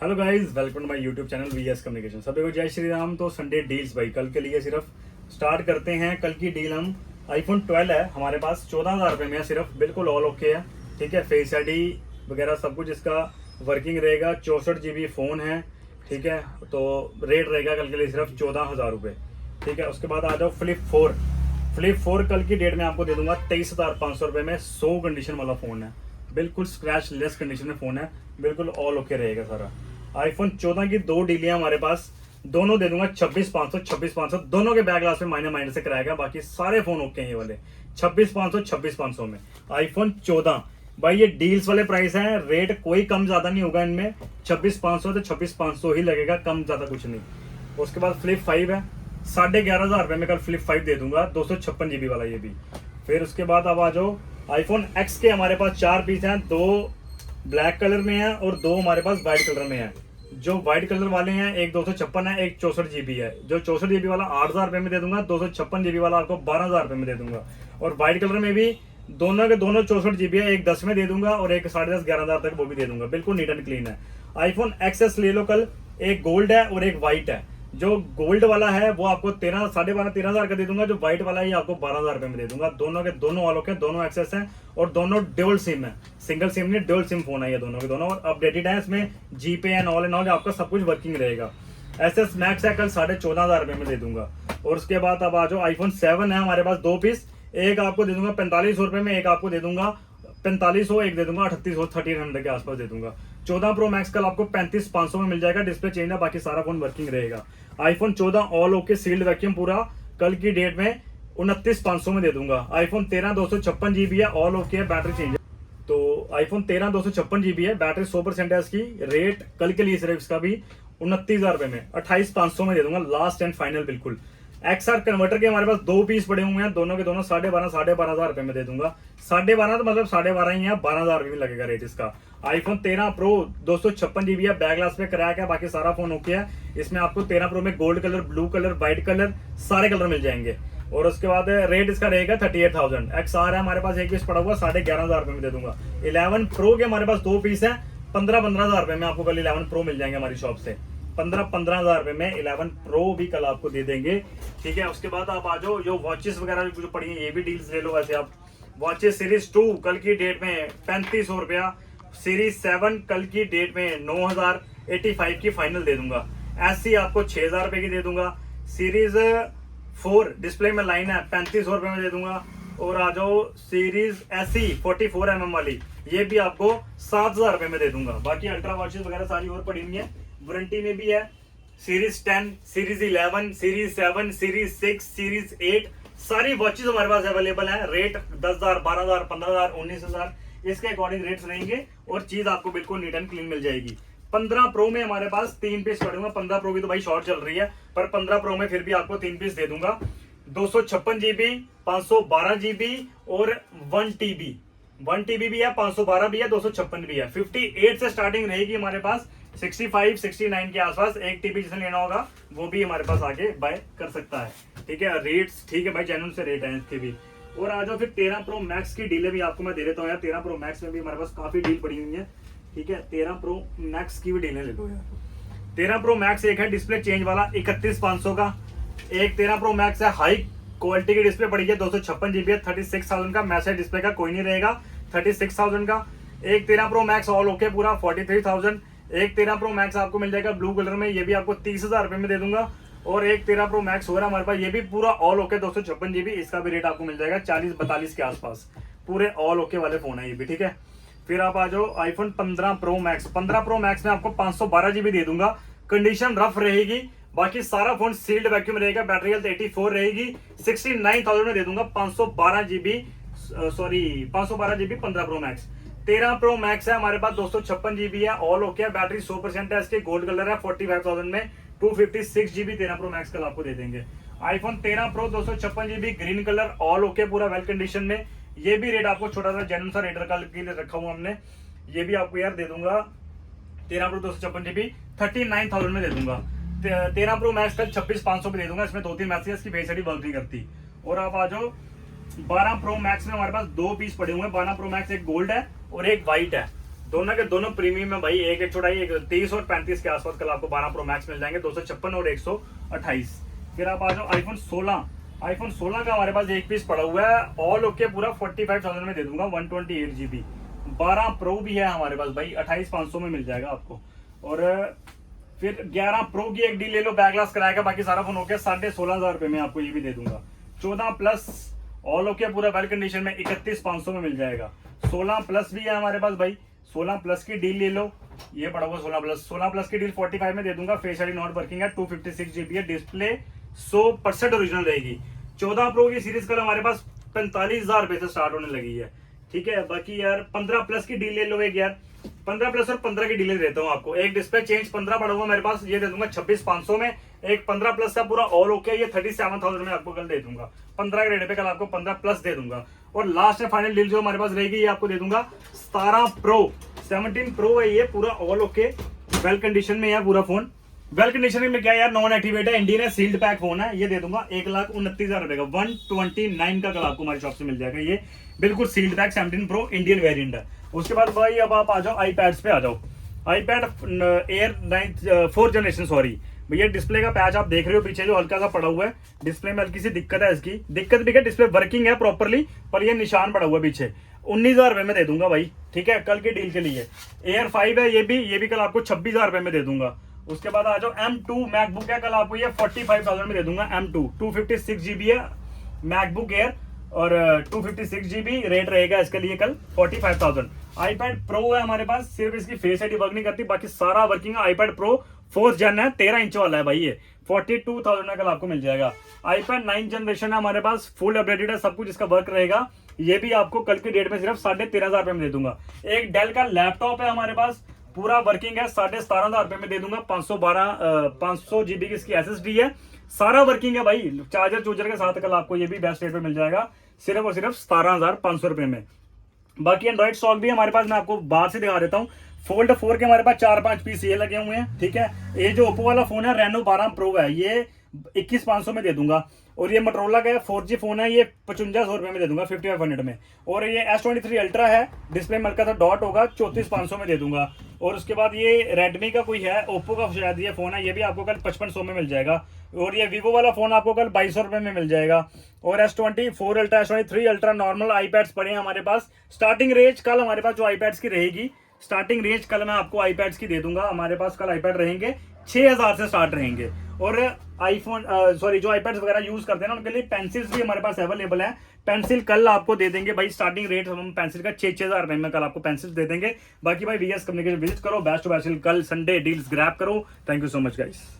Hello guys, welcome to my YouTube channel VS communication. सभी को जय श्री राम। तो संडे डील्स भाई कल के लिए सिर्फ स्टार्ट करते हैं। कल की डील हम आईफोन 12 है हमारे पास 14,000 रुपये में है सिर्फ, बिल्कुल ऑल ओके है। ठीक है, फेस आईडी वगैरह सब कुछ इसका वर्किंग रहेगा। 64 GB फ़ोन है। ठीक है, तो रेट रहेगा कल के लिए सिर्फ 14,000 रुपये। ठीक है, उसके बाद आ जाओ फ्लिप 4 कल की डेट में आपको दे दूंगा 23,500 रुपये में। 100 कंडीशन वाला फ़ोन है, बिल्कुल स्क्रैच लेस कंडीशन में फ़ोन है, बिल्कुल ऑल ओके रहेगा सारा। आईफोन 14 की दो डीलियां हमारे पास, दोनों दे दूंगा 26,500 दोनों के बैक ग्लास में माइनर से कराएगा। बाकी सारे फोन ओके हैं ये वाले 26,500 में। आईफोन 14 भाई ये डील्स वाले प्राइस हैं, रेट कोई कम ज्यादा नहीं होगा इनमें। 26,500 तो 26,500 ही लगेगा, कम ज्यादा कुछ नहीं। उसके बाद फ्लिप 5 है 11,500 रुपए में कल फ्लिप 5 दे दूंगा, 256 GB वाला ये भी। फिर उसके बाद अब आ जाओ आईफोन एक्स के हमारे पास 4 पीस हैं, 2 ब्लैक कलर में है और 2 हमारे पास व्हाइट कलर में है। जो व्हाइट कलर वाले हैं एक 256 है, एक 64 GB है। जो 64 GB वाला 8,000 रुपये में दे दूंगा, 256 GB वाला आपको 12,000 रुपये में दे दूंगा। और व्हाइट कलर में भी दोनों के दोनों 64 GB है, एक 10 में दे दूंगा और एक 10,500 11,000 तक वो भी दे दूंगा, बिल्कुल नीट एंड क्लीन है। आईफोन एक्सएस ले लो कल, एक गोल्ड है और एक व्हाइट है। जो गोल्ड वाला है वो आपको 13,500 का दे दूंगा, जो व्हाइट वाला है आपको 12,000 रुपये में दे दूंगा। दोनों के दोनों वालों के दोनों एक्सेस हैं और दोनों ड्यूल सिम है, सिंगल सिम नहीं ड्यूल सिम फोन है ये दोनों के दोनों। और अपडेटेड है, इसमें जीपे एंड ऑल आपका सब कुछ वर्किंग रहेगा। एसएस मैक्स है कल 14,500 रुपये में दे दूंगा। और उसके बाद अब आ जाओ आईफोन 7 है हमारे पास 2 पीस, एक आपको दे दूंगा 4500 रुपये में, एक आपको दे दूंगा 4500, एक दे दूंगा 3800 1300 के आसपास दे दूंगा। 14 प्रो मैक्स कल आपको 35,500 में मिल जाएगा, डिस्प्ले चेंज है, बाकी सारा फोन वर्किंग रहेगा। IPhone 14 all okay sealed vacuum पूरा कल की डेट में 29,500 में दे दूंगा। आईफोन 13 256 GB है, ऑल ओके है, बैटरी चेंज है। तो आईफोन 13 256 GB है, बैटरी 100% है इसकी। रेट कल के लिए सिर्फ इसका भी 29,000 रुपए में 28,500 में दे दूंगा, लास्ट एंड फाइनल बिल्कुल। एक्सआर कन्वर्टर के हमारे पास 2 पीस पड़े हुए हैं, दोनों के दोनों 12,500 रुपए में दे दूंगा। 12,500 तो मतलब 12,500 ही है, 12,000 रुपये लगेगा रेट इसका। आईफोन 13 प्रो 256 GB है, बैक ग्लास पे कराया गया, बाकी सारा फोन ओके है। इसमें आपको 13 प्रो में gold colour, blue colour, white colour सारे कलर मिल जाएंगे। और उसके बाद रेट इसका रहेगा 38,000। एक्सआर है हमारे पास एक पीस पड़ा हुआ, 11,500 रुपए में दे दूंगा। 11 प्रो के हमारे पास 2 पीस है, 15,000 रुपए में आपको कल 11 प्रो मिल जाएंगे हमारी शॉप से। 15,000 रुपए में 11 प्रो भी कल आपको दे देंगे। ठीक है, उसके बाद आप आ जाओ जो वॉचेस वगैरह जो पड़ी है ये भी डील्स ले लो। वैसे आप वॉचेस सीरीज 2 कल की डेट में 3500 रुपया, सीरीज 7 कल की डेट में 9,085 की फाइनल दे दूंगा। एससी आपको 6,000 रुपए की दे दूंगा। सीरीज 4 डिस्प्ले में लाइन है 3500 रुपए में दे दूंगा। और आ जाओ सीरीज एससी 44 mm वाली, ये भी आपको 7,000 रुपए में दे दूंगा। बाकी अल्ट्रा वॉचेस वगैरह सारी और पड़ी हुई है, वारंटी में भी है। Series 10, series 11, series 7, series 6, series 8 सारी वॉचेस हमारे पास अवेलेबल है। रेट 10,000, 12,000, 15,000, 19,000 इसके अकॉर्डिंग रेट्स रहेंगे और चीज आपको बिल्कुल नीट एंड क्लीन मिल जाएगी। 15 प्रो में हमारे पास 3 पीस पड़े हुए। 15 प्रो की तो भाई शॉर्ट चल रही है, पर 15 प्रो में फिर भी आपको 3 पीस दे दूंगा। 256 GB, 512 GB और 1 TB। 1 TB भी है, 512 भी है, 256 भी है। 58 से स्टार्टिंग रहेगी हमारे पास, 65 69 के आसपास। 1 TB जिसे लेना होगा वो भी हमारे पास आगे बाय कर सकता है। ठीक है, रेट्स ठीक है भाई, जेन्युइन से रेट है इसके भी। और आ जाओ फिर 13 प्रो मैक्स की डीले भी आपको मैं दे देता हूँ यार। 13 प्रो मैक्स में भी हमारे पास काफी डील पड़ी हुई है। ठीक है, 13 प्रो मैक्स की भी डीलें ले लो यार। 13 प्रो मैक्स एक है डिस्प्ले चेंज वाला 31,500 का, एक 13 प्रो मैक्स है हाई क्वालिटी की डिस्प्ले पड़ी है 256 GB है, 36,000 का। मैसेज डिस्प्ले का कोई नहीं रहेगा, 36,000 का। एक 13 प्रो मैक्स ऑल ओके पूरा 43,000। एक 13 प्रो मैक्स आपको मिल जाएगा ब्लू कलर में, ये भी आपको 30,000 रुपए में दे दूंगा। और एक 13 प्रो मैक्स हो रहा है हमारे पास, ये भी पूरा ऑल ओके 256 GB, इसका भी रेट आपको मिल जाएगा 40-42 के आसपास। पूरे ऑल ओके वाले फोन है ये भी। ठीक है, फिर आप आ जाओ iPhone 15 pro max. 15 pro max में आपको 512 GB दे दूंगा, कंडीशन रफ रहेगी, बाकी सारा फोन सील्ड वैक्यूम रहेगा, बैटरी हेल्थ 84 रहेगी। 69,000 में दे दूंगा 512 GB 15 pro max. 13 pro max है हमारे पास 256 GB है, ऑल ओके है, बैटरी 100% है इसके, गोल्ड कलर है 45,000 में। 256 GB 13 प्रो मैक्स कल आपको दे देंगे। IPhone 13 pro 256 GB green colour all okay पूरा वेल कंडीशन में, ये भी रेट आपको छोटा सा जेन्युइन सा रेट के लिए रखा हुआ हमने। ये भी आपको यार दे दूंगा 13 प्रो 256 GB 39,000 में दे दूंगा। 13 प्रो मैक्स कल 26,500 में दे दूंगा। इसमें 2-3 मैसेज की फेस आईडी वर्क नहीं करती। और आप आ जाओ 12 प्रो मैक्स में हमारे पास 2 पीस पड़े हुए हैं। 12 प्रो मैक्स एक गोल्ड है और एक व्हाइट है। दोनों के दोनों प्रीमियम है भाई, एक चौड़ाई, एक 23 और 35 के आसपास कल आपको 12 प्रो मैक्स मिल जाएंगे, 256 और 128। फिर आप आ जाओ आईफोन 16। आईफोन 16 का हमारे पास एक पीस पड़ा हुआ है, ऑल ओके पूरा 45,000 में दे दूंगा, 128 GB। 12 प्रो भी है हमारे पास भाई, 28,500 में मिल जाएगा आपको। और फिर 11 प्रो की एक डील ले लो, बैक ग्लास कराएगा, बाकी सारा फोन हो गया 16,500 रुपए में आपको ये भी दे दूंगा। 14 प्लस ऑल ओके पूरा वेल कंडीशन में 31,500 में मिल जाएगा। 16 प्लस भी है हमारे पास भाई, 16 प्लस की डील ले लो, ये पड़ा हुआ 16 प्लस की डील 45 में दे दूंगा। फेस आईडी नॉट वर्किंग है, 256 GB है, डिस्प्ले 100% ओरिजिनल रहेगी। 14 प्रो की सीरीज कल हमारे पास 45,000 रुपए से स्टार्ट होने लगी है, ठीक है। बाकी यार 15 प्लस की डील ले लो एक यार, 15 प्लस और 15 की डील देता हूँ आपको। एक डिस्प्ले चेंज 15 पड़ा हुआ मेरे पास, ये दे दूंगा 26,500 में। एक 15 प्लस का पूरा ऑल ओके, ये 37,000 में आपको कल दे दूंगा। 15 के रेट पे कल आपको 15 प्लस दे दूंगा। और लास्ट में फाइनल डील जो हमारे पास रहेगी, ये आपको दे दूंगा 17 प्रो। 17 प्रो है ये, पूरा ऑल ओके वेल कंडीशन में है पूरा फोन। वेल कंडीशन में क्या यार, नॉन एक्टिवेट है, इंडियन है, सील्ड पैक फोन है, ये दे दूंगा 1,29,000 रुपए का। 129 का कल आपको हमारी शॉप से मिल जाएगा, ये बिल्कुल sealed pack 17 pro Indian variant है। उसके बाद भाई अब आप आ जाओ आईपैड्स पे आ जाओ। IPad air 4th generation, sorry भैया, डिस्प्ले का पैच आप देख रहे हो पीछे जो हल्का सा पड़ा हुआ है, डिस्प्ले में हल्की सी दिक्कत है, इसकी दिक्कत भी है, डिस्प्ले वर्किंग है प्रॉपरली, पर ये निशान पड़ा हुआ है पीछे। 19,000 रुपए में दे दूंगा भाई, ठीक है, कल की डील के लिए। एयर 5 है, ये भी कल आपको 26,000 रुपए में दे दूंगा। उसके बाद आ जाओ M2 मैकबुक है, कल आपको ये 45,000 में दे दूंगा। M2 256 GB है मैकबुक एयर, और 256 GB रेट रहेगा इसके लिए कल 45,000। आईपैड प्रो है हमारे पास, सिर्फ इसकी फेस आईडी वर्क नहीं करती, बाकी सारा वर्किंग है। आईपैड प्रो 4th जन है, 13 इंच वाला है भाई, ये 42,000 में कल आपको मिल जाएगा। आईपैड 9th जनरेशन है हमारे पास, फुल अपडेटेड है, सब कुछ इसका वर्क रहेगा, ये भी आपको कल की डेट में सिर्फ 13,500 रुपए में दे दूंगा। एक डेल का लैपटॉप है हमारे पास, पूरा वर्किंग है, 17,500 रुपए में दे दूंगा। 500 GB की इसकी SSD है, सारा वर्किंग है भाई, चार्जर चूजर के साथ कल आपको ये भी बेस्ट रेट पे मिल जाएगा, सिर्फ और सिर्फ 17,500 रुपए में। बाकी एंड्रॉइड स्टॉक भी हमारे पास, मैं आपको बाहर से दिखा देता हूँ। फोल्ड 4 के हमारे पास 4-5 पीस ये लगे हुए हैं, ठीक है। ये जो ओप्पो वाला फोन है रेनो 12 प्रो है, ये 21,500 में दे दूंगा। और ये मोटरोला का 4G फोन है, ये 5500 रुपए में दे दूंगा, 5500 में। और ये S23 अल्ट्रा है, डिस्प्ले में हल्का सा डॉट होगा, 34,500 में दे दूंगा। और उसके बाद ये रेडमी का कोई है, ओप्पो का शायद ये फोन है, ये भी आपको कल 5500 में मिल जाएगा। और ये वीवो वाला फोन आपको कल 2200 रुपए में मिल जाएगा। और S24 ultra, S23 ultra normal iPads पड़े हैं हमारे पास। स्टार्टिंग रेंज कल हमारे पास जो आईपैड्स की रहेगी, स्टार्टिंग रेंज कल मैं आपको आईपैड्स की दे दूंगा। हमारे पास कल आईपैड रहेंगे 6,000 से स्टार्ट रहेंगे। और आईफोन सॉरी जो आईपैड्स वगैरह यूज करते हैं ना, उनके लिए पेंसिल्स भी हमारे पास अवेलेबल है। पेंसिल कल आपको दे देंगे भाई, स्टार्टिंग रेट हम पेंसिल का 6,000 रुपए में कल आपको पेंसिल दे देंगे। बाकी भाई VS कम्युनिकेशन विजिट करो, बेस्ट टू बेस्ट कल संडे डील्स ग्रैब करो। Thank you so much guys.